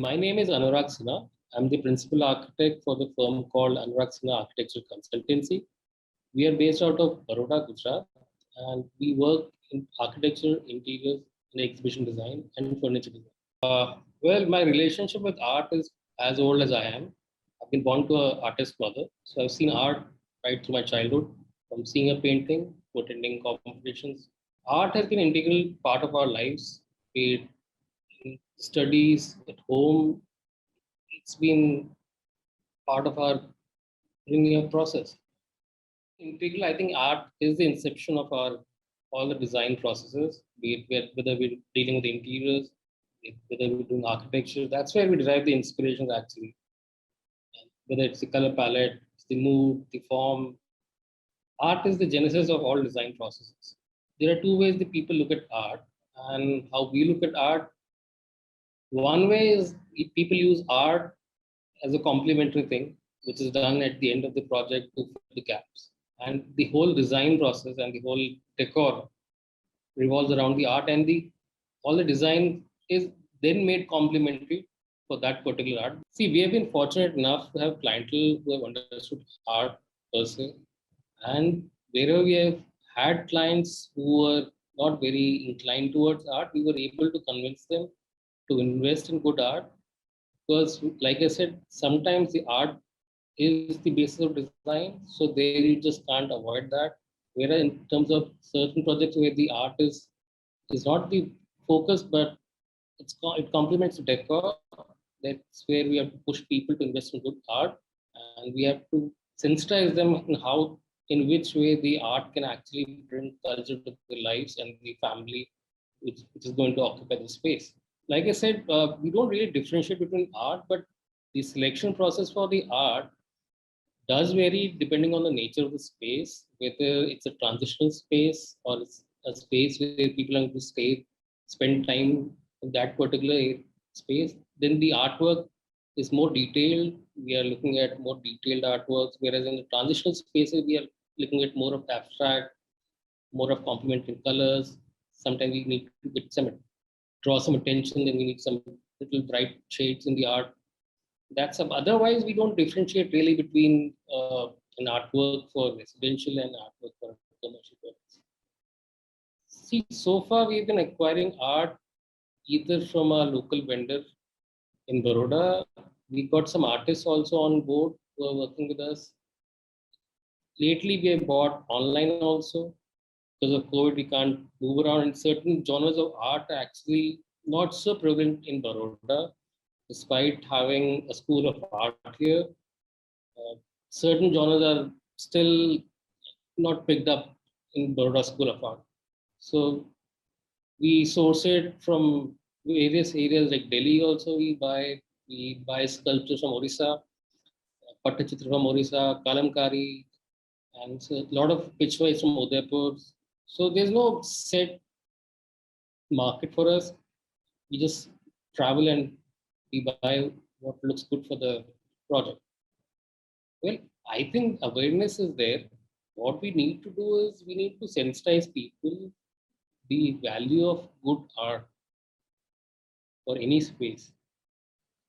My name is Anurag Sinha. I'm the principal architect for the firm called Anurag Sinha Architecture Consultancy. We are based out of Baroda, Gujarat, and we work in architecture, interiors, and exhibition design and furniture design. Well, my relationship with art is as old as I am. I've been born to an artist mother, so I've seen art right through my childhood, from seeing a painting to attending competitions. Art has been an integral part of our lives, be it in studies, at home. It's been part of our bringing up process. Integral, I think art is the inception of our all the design processes, be it whether we're dealing with interiors, whether we're doing architecture. That's where we derive the inspirations actually. Whether it's the color palette, it's the mood, the form. Art is the genesis of all design processes. There are two ways the people look at art, and how we look at art. One way is people use art as a complementary thing, which is done at the end of the project to fill the gaps. And the whole design process and the whole decor revolves around the art, and the all the design is then made complementary for that particular art. See, we have been fortunate enough to have clientele who have understood art per se, and wherever we have had clients who were not very inclined towards art, we were able to convince them to invest in good art because, like I said, sometimes the art is the basis of design, so there you just can't avoid that. Whereas in terms of certain projects where the art is not the focus, but it complements the decor. That's where we have to push people to invest in good art, and we have to sensitize them in how, in which way the art can actually bring culture to their lives and the family, which is going to occupy the space. Like I said, we don't really differentiate between art, but the selection process for the art does vary depending on the nature of the space, whether it's a transitional space or it's a space where people are going to stay, spend time in that particular space. Then the artwork is more detailed. We are looking at more detailed artworks, whereas in the transitional spaces, we are looking at more of abstract, more of complementary colors. Sometimes we need to get draw some attention, then we need some little bright shades in the art. That's otherwise we don't differentiate really between an artwork for residential and artwork for commercial purpose. See, so far we've been acquiring art either from a local vendor in Baroda. We got some artists also on board who are working with us. Lately, we have bought online also. Because of COVID, we can't move around, and certain genres of art are actually not so prevalent in Baroda, despite having a school of art here. Certain genres are still not picked up in Baroda School of Art. So we source it from various areas like Delhi also. We buy sculptures from Orissa, Pattachitra from Orissa, Kalamkari, and so a lot of pitchwise from Udaipur. So there's no set market for us. We just travel and we buy what looks good for the project. Well, I think awareness is there. What we need to do is we need to sensitize people the value of good art for any space.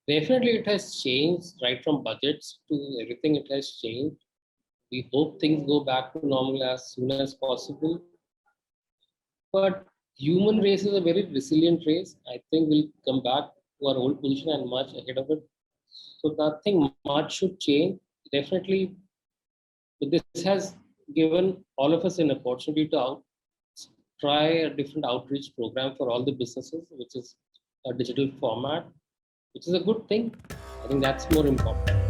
Definitely, it has changed right from budgets to everything. It has changed. We hope things go back to normal as soon as possible. But human race is a very resilient race. I think we'll come back to our old position and much ahead of it. So nothing much should change. Definitely, but this has given all of us an opportunity to try a different outreach program for all the businesses, which is a digital format, which is a good thing. I think that's more important.